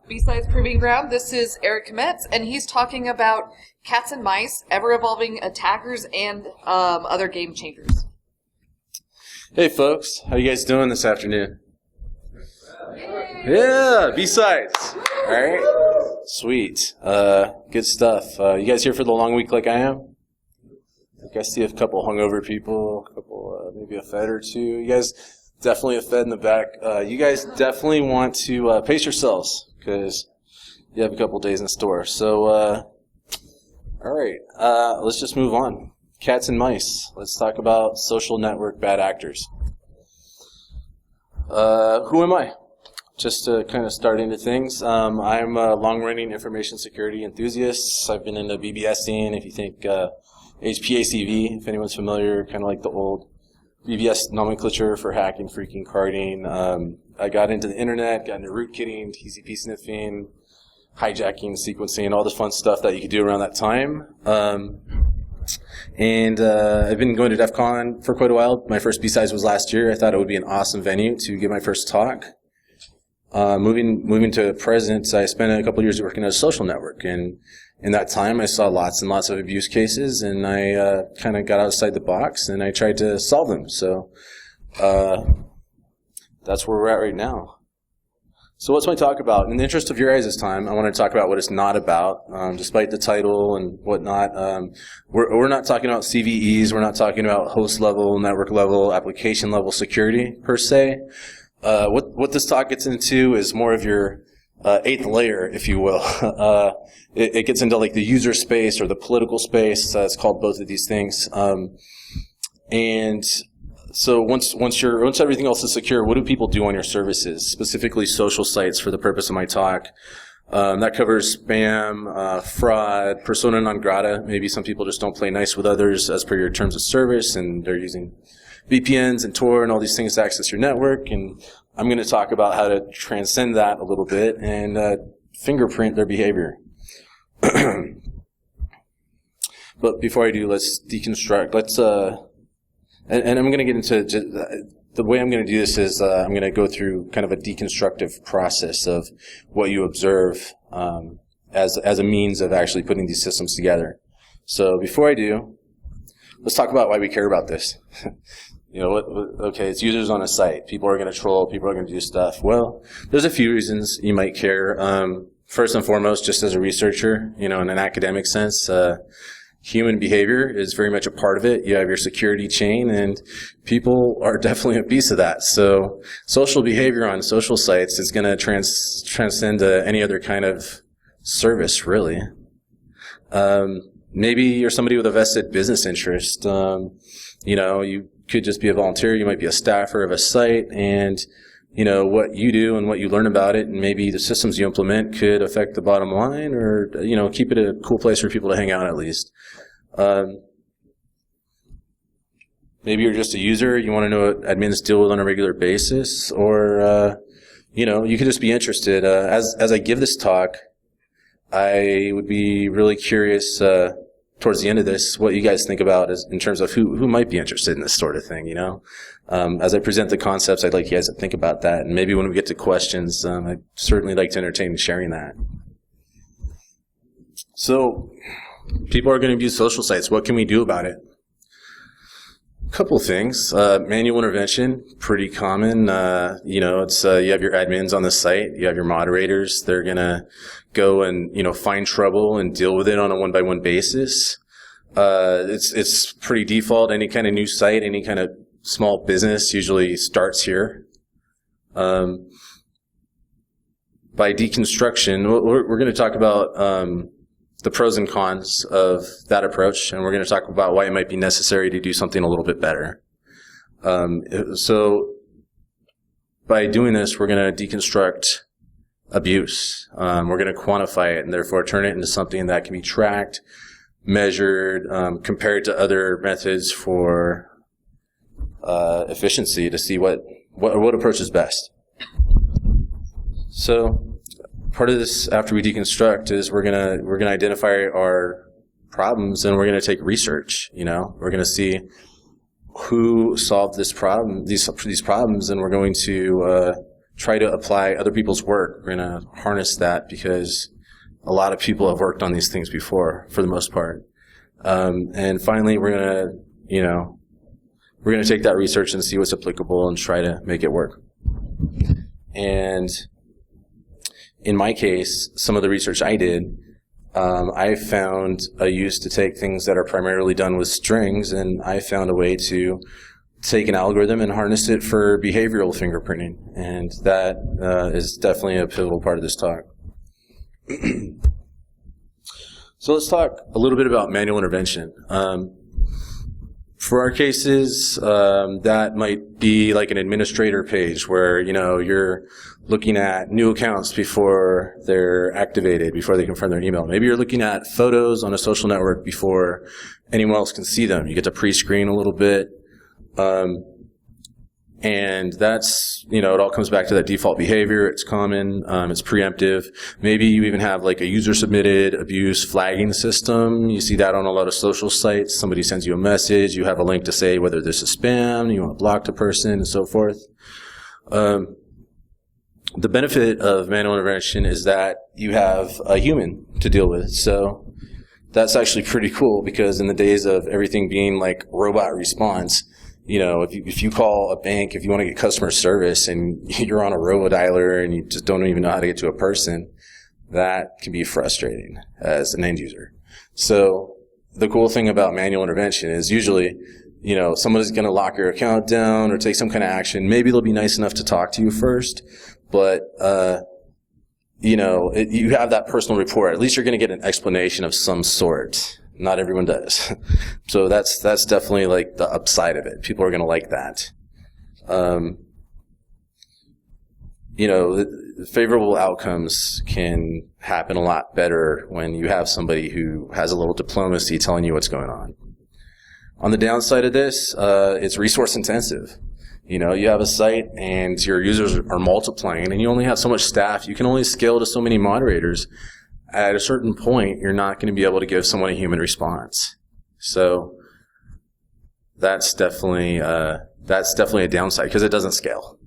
B-Sides Proving Ground. This is Eric Kmetz, and he's talking about cats and mice, ever-evolving attackers, and other game changers. Hey folks, how you guys doing this afternoon? Yeah, B-Sides. All right, sweet, good stuff. You guys here for the long week like I am? I see a couple hungover people, maybe a Fed or two. You guys definitely a Fed in the back. You guys definitely want to pace yourselves because you have a couple days in store. So, all right, let's just move on. Cats and mice. Let's talk about social network bad actors. Who am I? Just to kind of start into things, I'm a long-running information security enthusiast. I've been into BBSing, if you think HPACV, if anyone's familiar, kind of like the old BBS nomenclature for hacking, freaking, carding. I got into the internet, got into rootkitting, TCP sniffing, hijacking, sequencing, all the fun stuff that you could do around that time. And I've been going to DEF CON for quite a while. My first B-Sides was last year. I thought it would be an awesome venue to give my first talk. Moving to present, I spent a couple of years working at a social network, and in that time I saw lots and lots of abuse cases, and I kind of got outside the box and I tried to solve them. So that's where we're at right now. So what's my talk about? In the interest of your guys' time, I want to talk about what it's not about, despite the title and whatnot. We're not talking about CVEs, we're not talking about host level, network level, application level security per se. What this talk gets into is more of your eighth layer, if you will. It gets into like the user space or the political space. It's called both of these things. And so once everything else is secure, what do people do on your services, specifically social sites for the purpose of my talk? That covers spam, fraud, persona non grata. Maybe some people just don't play nice with others as per your terms of service, and they're using VPNs and Tor and all these things to access your network. And I'm going to talk about how to transcend that a little bit and fingerprint their behavior. But before I do, let's deconstruct. And I'm going to get into the way I'm going to do this is I'm going to go through kind of a deconstructive process of what you observe as a means of actually putting these systems together. So before I do, let's talk about why we care about this. You know, okay, it's users on a site. People are going to troll. People are going to do stuff. Well, there's a few reasons you might care. First and foremost, just as a researcher, you know, in an academic sense, human behavior is very much a part of it. You have your security chain, and people are definitely a piece of that. So social behavior on social sites is going to transcend any other kind of service, really. Maybe you're somebody with a vested business interest. You know, you could just be a volunteer. You might be a staffer of a site, and you know what you do and what you learn about it, and maybe the systems you implement could affect the bottom line, or you know, keep it a cool place for people to hang out at least. Maybe you're just a user. You want to know what admins deal with on a regular basis, or you know, you could just be interested. As I give this talk, I would be really curious towards the end of this what you guys think about in terms of who might be interested in this sort of thing, you know. As I present the concepts, I'd like you guys to think about that, and maybe when we get to questions, I'd certainly like to entertain sharing that. So, people are going to abuse social sites. What can we do about it? A couple things. Manual intervention, pretty common. You know, it's you have your admins on the site, you have your moderators. They're going to go and, you know, find trouble and deal with it on a one-by-one basis. It's pretty default. Any kind of new site, any kind of small business usually starts here. By deconstruction, we're going to talk about the pros and cons of that approach, and we're going to talk about why it might be necessary to do something a little bit better. So by doing this, we're going to deconstruct abuse. We're going to quantify it and therefore turn it into something that can be tracked, measured, compared to other methods for efficiency to see what approach is best. So part of this, after we deconstruct, is we're gonna identify our problems, and we're gonna take research. You know, we're gonna see who solved this problem, these problems, and we're going to try to apply other people's work. We're going to harness that because a lot of people have worked on these things before, for the most part. And finally, we're going to take that research and see what's applicable and try to make it work. And in my case, some of the research I did, I found a use to take things that are primarily done with strings, and I found a way to take an algorithm and harness it for behavioral fingerprinting. And that is definitely a pivotal part of this talk. So let's talk a little bit about manual intervention. For our cases, that might be like an administrator page where, you're looking at new accounts before they're activated, before they confirm their email. Maybe you're looking at photos on a social network before anyone else can see them. You get to pre-screen a little bit. And that's, it all comes back to that default behavior. It's common. It's preemptive. Maybe you even have like a user-submitted abuse flagging system. You see that on a lot of social sites. Somebody sends you a message. You have a link to say whether this is spam, you want to block the person, and so forth. The benefit of manual intervention is that you have a human to deal with. So that's actually pretty cool because in the days of everything being like robot response, if you call a bank, if you want to get customer service and you're on a robo-dialer and you just don't even know how to get to a person, that can be frustrating as an end user. So the cool thing about manual intervention is usually, someone's going to lock your account down or take some kind of action. Maybe they'll be nice enough to talk to you first, but, you have that personal rapport. At least you're going to get an explanation of some sort. Not everyone does. So that's definitely like the upside of it. People are going to like that. The favorable outcomes can happen a lot better when you have somebody who has a little diplomacy telling you what's going on. On the downside of this, it's resource intensive. You have a site and your users are multiplying and you only have so much staff. You can only scale to so many moderators. At a certain point, you're not going to be able to give someone a human response. So that's definitely a downside because it doesn't scale.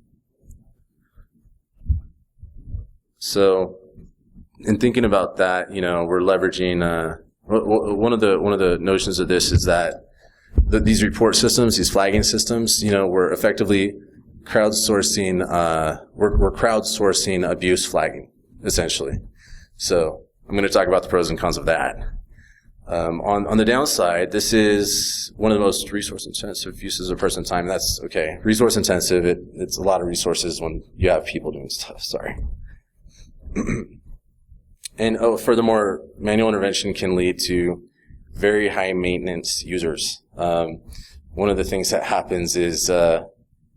So in thinking about that, we're leveraging one of the notions of this is that these report systems, these flagging systems, we're effectively crowdsourcing we're crowdsourcing abuse flagging essentially. So I'm going to talk about the pros and cons of that. On the downside, this is one of the most resource-intensive uses of person time. That's okay. Resource-intensive, it's a lot of resources when you have people doing stuff. Sorry. And furthermore, manual intervention can lead to very high-maintenance users. One of the things that happens is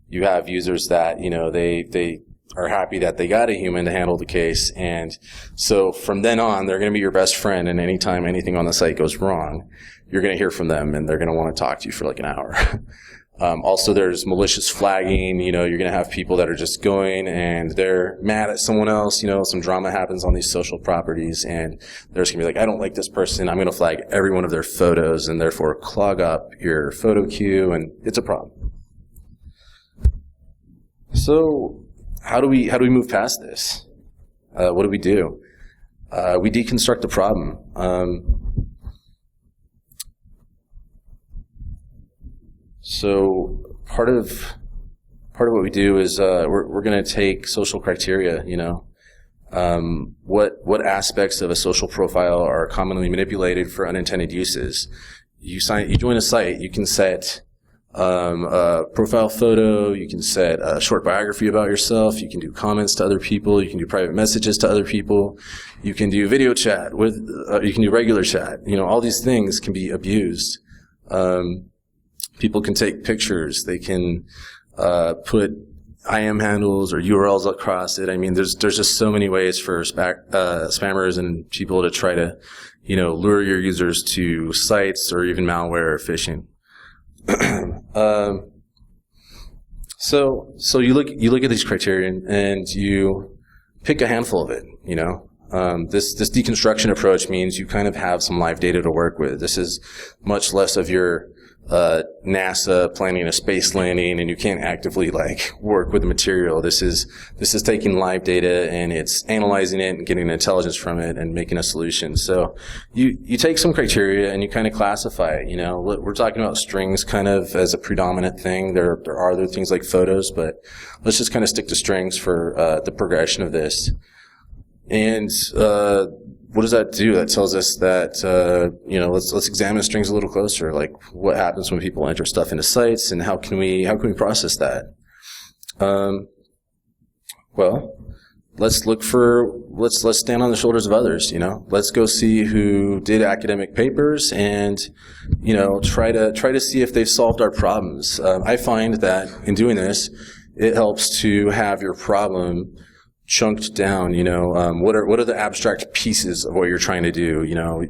you have users that, they are happy that they got a human to handle the case, and so from then on, they're going to be your best friend, and anytime anything on the site goes wrong, you're going to hear from them, and they're going to want to talk to you for like an hour. Also, there's malicious flagging. You're going to have people that are just going, and they're mad at someone else. Some drama happens on these social properties, and they're just going to be like, I don't like this person. I'm going to flag every one of their photos, and therefore clog up your photo queue, and it's a problem. So how do we move past this? What do? We deconstruct the problem. So part of what we do is we're going to take social criteria. What aspects of a social profile are commonly manipulated for unintended uses. You join a site, you can set a profile photo, you can set a short biography about yourself, you can do comments to other people, you can do private messages to other people, you can do video chat you can do regular chat. All these things can be abused. People can take pictures, they can put IM handles or URLs across it. I mean, there's just so many ways for spammers and people to try to, lure your users to sites or even malware or phishing. So you look at these criteria and you pick a handful of it. This deconstruction approach means you kind of have some live data to work with. This is much less of your NASA planning a space landing, and you can't actively like work with the material. This is taking live data and it's analyzing it and getting intelligence from it and making a solution. So you take some criteria and you kind of classify it. You know, we're talking about strings kind of as a predominant thing. There are other things like photos, but let's just kind of stick to strings for the progression of this. And what does that do? That tells us that, let's examine strings a little closer. Like, what happens when people enter stuff into sites, and how can we process that? Well, let's stand on the shoulders of others. You know, let's go see who did academic papers, and try to see if they've solved our problems. I find that in doing this, it helps to have your problem chunked down. What are the abstract pieces of what you're trying to do?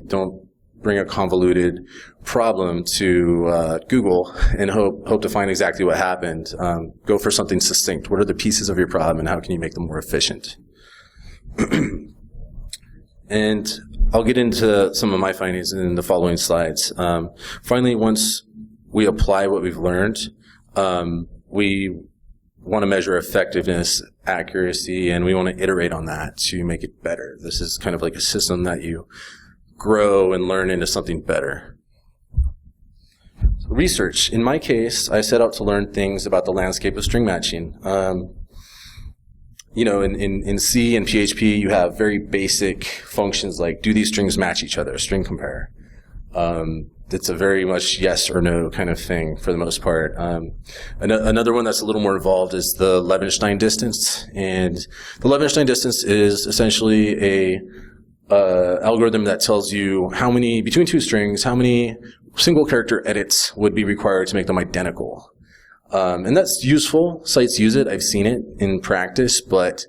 Don't bring a convoluted problem to Google and hope to find exactly what happened. Go for something succinct. What are the pieces of your problem, and how can you make them more efficient? And I'll get into some of my findings in the following slides. Finally, once we apply what we've learned, we want to measure effectiveness, accuracy, and we want to iterate on that to make it better. This is kind of like a system that you grow and learn into something better. So research. In my case, I set out to learn things about the landscape of string matching. In C and PHP, you have very basic functions like, do these strings match each other, string compare. It's a very much yes or no kind of thing for the most part. Another one that's a little more involved is the Levenshtein distance. And the Levenshtein distance is essentially a algorithm that tells you between two strings, how many single character edits would be required to make them identical. And that's useful. Sites use it. I've seen it in practice, but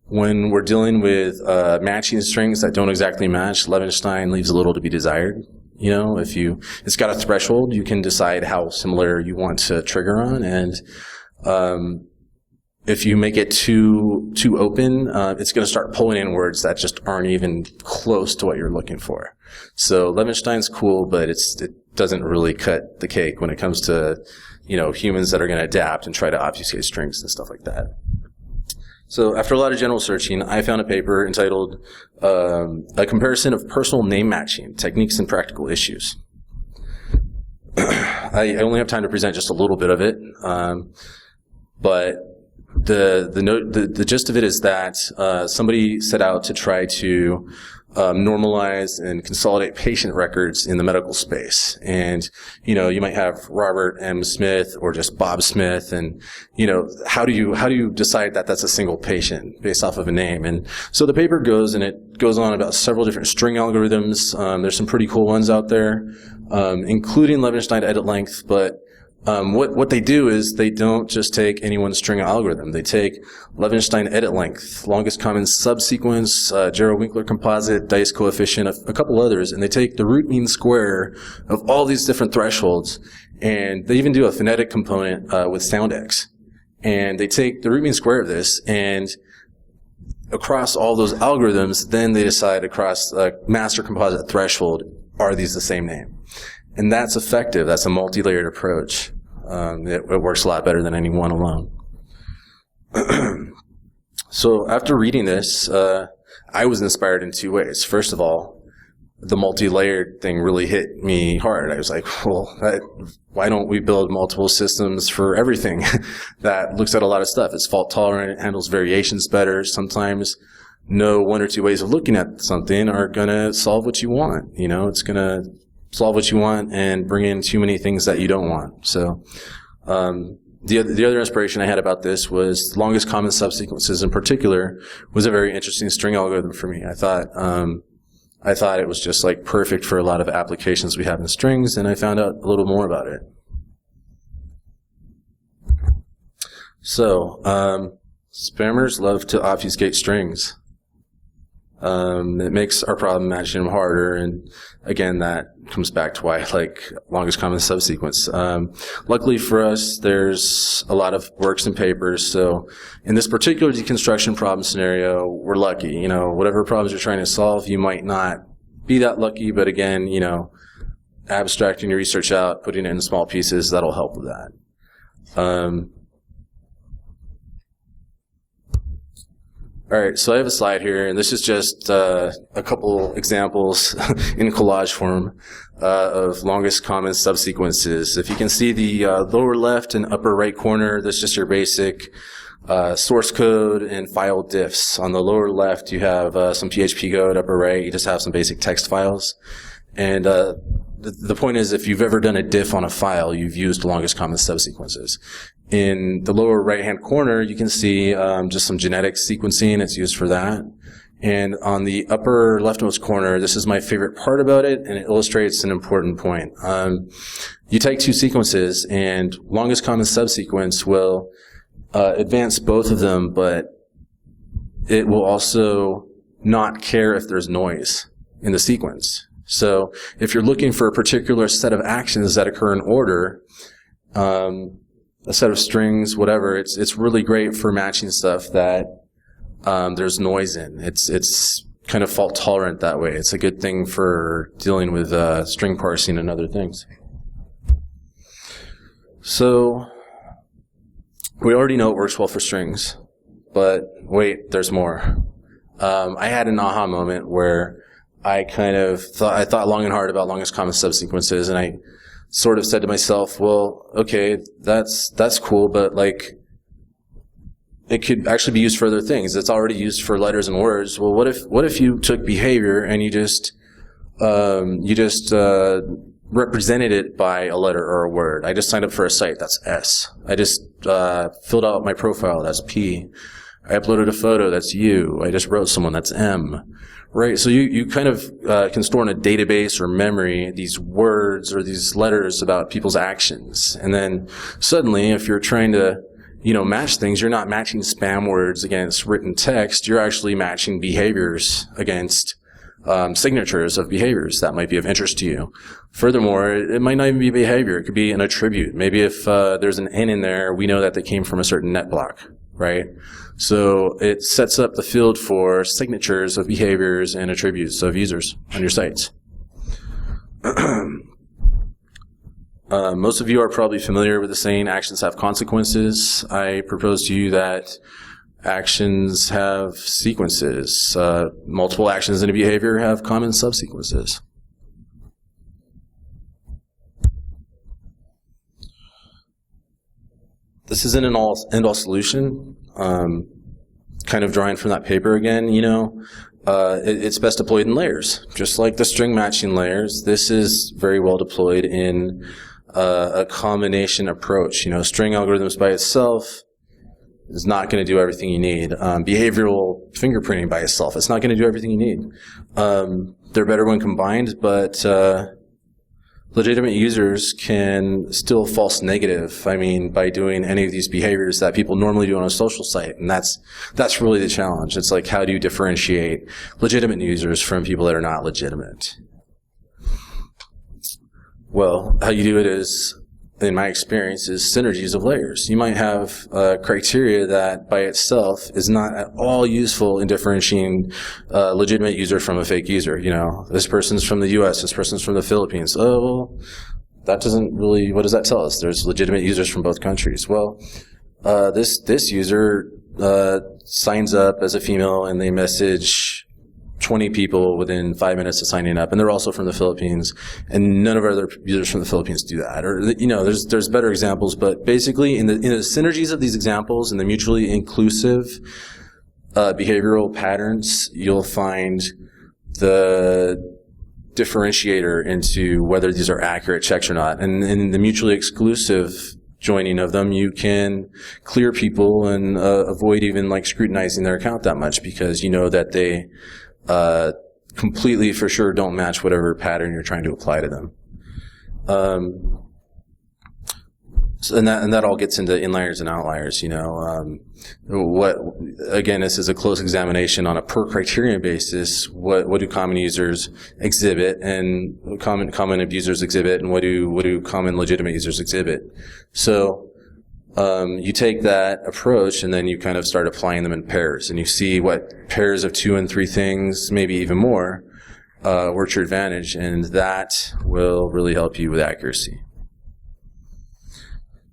when we're dealing with matching strings that don't exactly match, Levenshtein leaves a little to be desired. It's got a threshold, you can decide how similar you want to trigger on, and if you make it too open, it's going to start pulling in words that just aren't even close to what you're looking for. So Levenshtein's cool, but it doesn't really cut the cake when it comes to humans that are going to adapt and try to obfuscate strings and stuff like that. So after a lot of general searching, I found a paper entitled A Comparison of Personal Name Matching, Techniques and Practical Issues. I only have time to present just a little bit of it, but the gist of it is that somebody set out to try to normalize and consolidate patient records in the medical space. And, you might have Robert M. Smith or just Bob Smith. And, how do you decide that that's a single patient based off of a name? And so the paper goes on about several different string algorithms. There's some pretty cool ones out there, including Levenshtein edit length, but what they do is they don't just take any one string algorithm. They take Levenshtein edit length, longest common subsequence, Jarrow-Winkler composite, dice coefficient, a couple others, and they take the root mean square of all these different thresholds, and they even do a phonetic component with SoundX. And they take the root mean square of this, and across all those algorithms, then they decide across master composite threshold, are these the same name? And that's effective. That's a multi-layered approach. It works a lot better than any one alone. So after reading this, I was inspired in two ways. First of all, the multi-layered thing really hit me hard. I was like, well, why don't we build multiple systems for everything that looks at a lot of stuff? It's fault tolerant, it handles variations better. Sometimes no one or two ways of looking at something are going to solve what you want. It's going to solve what you want and bring in too many things that you don't want. So the other inspiration I had about this was longest common subsequences in particular was a very interesting string algorithm for me. I thought it was just like perfect for a lot of applications we have in strings, and I found out a little more about it. So spammers love to obfuscate strings. It makes our problem matching them harder, and again, that comes back to why I like longest common subsequence. Luckily for us, there's a lot of works and papers, so in this particular deconstruction problem scenario, we're lucky. Whatever problems you're trying to solve, you might not be that lucky, but again, abstracting your research out, putting it in small pieces, that'll help with that. All right, so I have a slide here, and this is just a couple examples in collage form of longest common subsequences. If you can see the lower left and upper right corner, that's just your basic source code and file diffs. On the lower left, you have some PHP code. Upper right, you just have some basic text files. And the point is, if you've ever done a diff on a file, you've used longest common subsequences. In the lower right-hand corner, you can see just some genetic sequencing. It's used for that. And on the upper leftmost corner, this is my favorite part about it, and it illustrates an important point. You take two sequences, and longest common subsequence will advance both of them, but it will also not care if there's noise in the sequence. So if you're looking for a particular set of actions that occur in order, a set of strings, whatever, it's really great for matching stuff that there's noise in. It's kind of fault tolerant that way. It's a good thing for dealing with string parsing and other things. So we already know it works well for strings, but wait, there's more. I had an aha moment where I thought long and hard about longest common subsequences, and I sort of said to myself, well, okay, that's cool, but like, it could actually be used for other things. It's already used for letters and words. Well, what if you took behavior and you just represented it by a letter or a word? I just signed up for a site, that's S. I just filled out my profile, that's P. I uploaded a photo, that's U. I just wrote someone, that's M. Right, so you kind of can store in a database or memory these words or these letters about people's actions. And then suddenly, if you're trying to, match things, you're not matching spam words against written text. You're actually matching behaviors against signatures of behaviors that might be of interest to you. Furthermore, it might not even be behavior. It could be an attribute. Maybe if there's an N in there, we know that they came from a certain net block, right? So it sets up the field for signatures of behaviors and attributes of users on your sites. Most of you are probably familiar with the saying, actions have consequences. I propose to you that actions have sequences. Multiple actions in a behavior have common subsequences. This isn't an end-all solution. Kind of drawing from that paper again, it's best deployed in layers. Just like the string matching layers, this is very well deployed in a combination approach. String algorithms by itself is not going to do everything you need. Behavioral fingerprinting by itself, it's not going to do everything you need. They're better when combined, but legitimate users can still false negative, by doing any of these behaviors that people normally do on a social site. And that's really the challenge. It's like, how do you differentiate legitimate users from people that are not legitimate? Well, how you do it is, in my experience, is synergies of layers. You might have criteria that by itself is not at all useful in differentiating a legitimate user from a fake user. This person's from the US, this person's from the Philippines. Oh, well, that doesn't really, what does that tell us? There's legitimate users from both countries. Well, this user signs up as a female and they message 20 people within 5 minutes of signing up, and they're also from the Philippines, and none of our other users from the Philippines do that. Or, there's better examples, but basically in the synergies of these examples and the mutually inclusive behavioral patterns, you'll find the differentiator into whether these are accurate checks or not. And in the mutually exclusive joining of them, you can clear people and avoid even scrutinizing their account that much, because you know that they completely for sure don't match whatever pattern you're trying to apply to them. And that all gets into inliers and outliers. Again, this is a close examination on a per criterion basis. What do common users exhibit, and common abusers exhibit, and what do common legitimate users exhibit? So you take that approach, and then you kind of start applying them in pairs, and you see what pairs of 2 and 3 things, maybe even more, work to your advantage, and that will really help you with accuracy.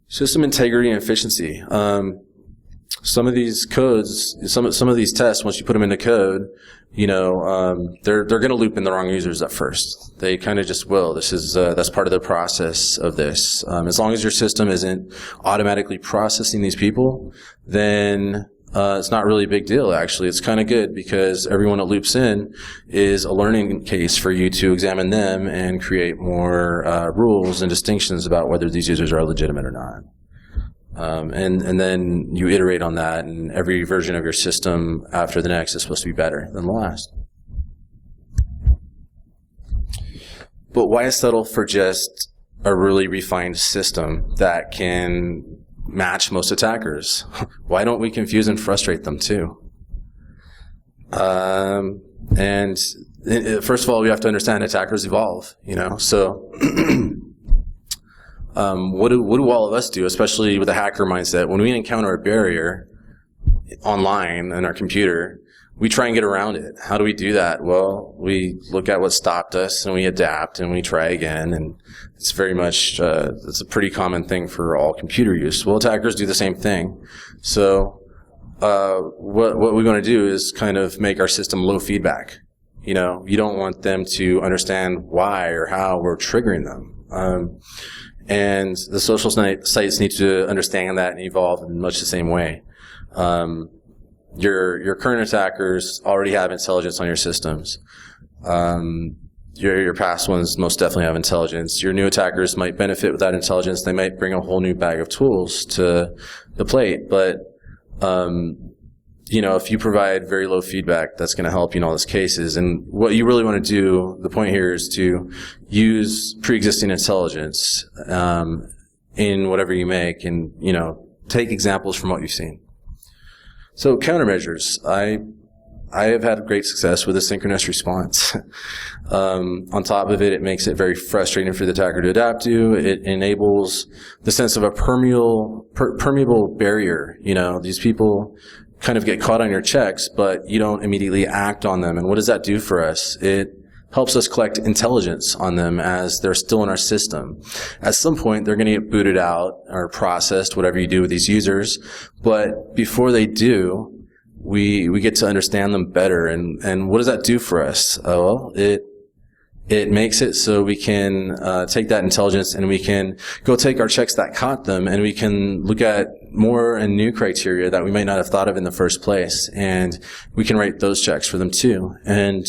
System integrity and efficiency. Some of these codes, some of these tests, once you put them into code, they're going to loop in the wrong users at first. They kind of just will. That's part of the process of this. As long as your system isn't automatically processing these people, then it's not really a big deal, actually. It's kind of good because everyone that loops in is a learning case for you to examine them and create more rules and distinctions about whether these users are legitimate or not. And then you iterate on that, and every version of your system after the next is supposed to be better than the last. But why settle for just a really refined system that can match most attackers? Why don't we confuse and frustrate them too? And first of all, we have to understand attackers evolve, so what do all of us do, especially with a hacker mindset? When we encounter a barrier online in our computer, we try and get around it. How do we do that? Well, we look at what stopped us and we adapt and we try again. And it's very much, it's a pretty common thing for all computer use. Well, attackers do the same thing. So, what we want to do is kind of make our system low feedback. You don't want them to understand why or how we're triggering them. And the social sites need to understand that and evolve in much the same way. Your current attackers already have intelligence on your systems. Your past ones most definitely have intelligence. Your new attackers might benefit with that intelligence. They might bring a whole new bag of tools to the plate. But, if you provide very low feedback, that's going to help you in all those cases. And what you really want to do, the point here is to use pre-existing intelligence in whatever you make and, take examples from what you've seen. So countermeasures. I have had great success with asynchronous response. On top of it, it makes it very frustrating for the attacker to adapt to. It enables the sense of a permeable barrier. These people kind of get caught on your checks, but you don't immediately act on them. And what does that do for us? It helps us collect intelligence on them as they're still in our system. At some point, they're going to get booted out or processed, whatever you do with these users. But before they do, we get to understand them better. And what does that do for us? Well, it makes it so we can take that intelligence and we can go take our checks that caught them, and we can look at more and new criteria that we might not have thought of in the first place, and we can write those checks for them too. And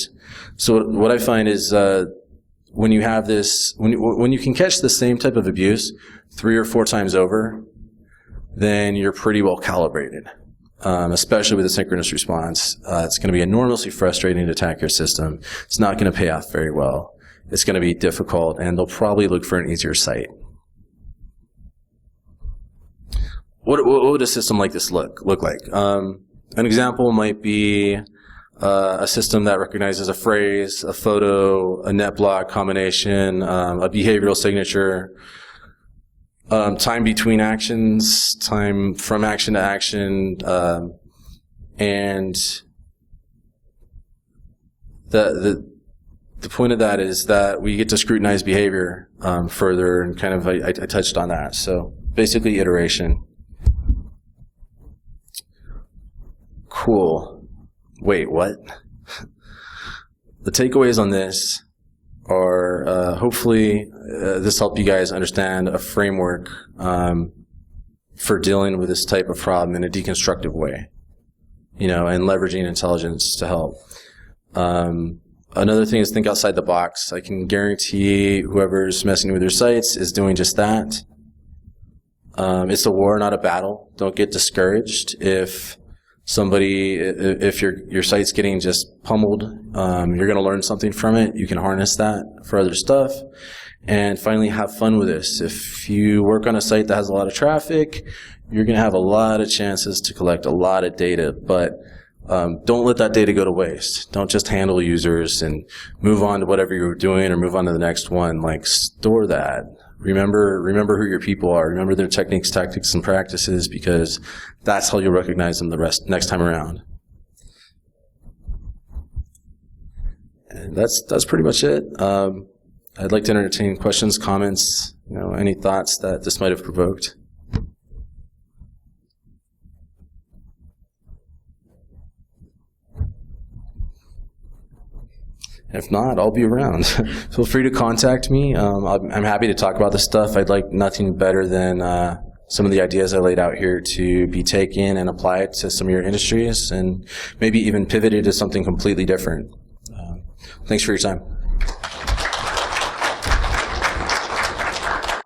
so what I find is when you have this, when you can catch the same type of abuse 3 or 4 times over, then you're pretty well calibrated. Especially with asynchronous response. It's going to be enormously frustrating to attack your system. It's not going to pay off very well. It's going to be difficult, and they'll probably look for an easier site. What would a system like this look like? An example might be a system that recognizes a phrase, a photo, a net block combination, a behavioral signature, time between actions, time from action to action, and the point of that is that we get to scrutinize behavior further, and kind of I touched on that. So basically, iteration. Cool. Wait, what? The takeaways on this are hopefully this helped you guys understand a framework for dealing with this type of problem in a deconstructive way, and leveraging intelligence to help. Another thing is think outside the box. I can guarantee whoever's messing with your sites is doing just that. It's a war, not a battle. Don't get discouraged if your site's getting just pummeled. You're going to learn something from it. You can harness that for other stuff. And finally, have fun with this. If you work on a site that has a lot of traffic, you're going to have a lot of chances to collect a lot of data, but don't let that data go to waste. Don't just handle users and move on to whatever you're doing or move on to the next one. Store that. Remember who your people are. Remember their techniques, tactics, and practices, because that's how you'll recognize them next time around. And that's pretty much it. I'd like to entertain questions, comments, any thoughts that this might have provoked. If not, I'll be around. Feel free to contact me. I'm happy to talk about this stuff. I'd like nothing better than some of the ideas I laid out here to be taken and applied to some of your industries and maybe even pivoted to something completely different. Thanks for your time.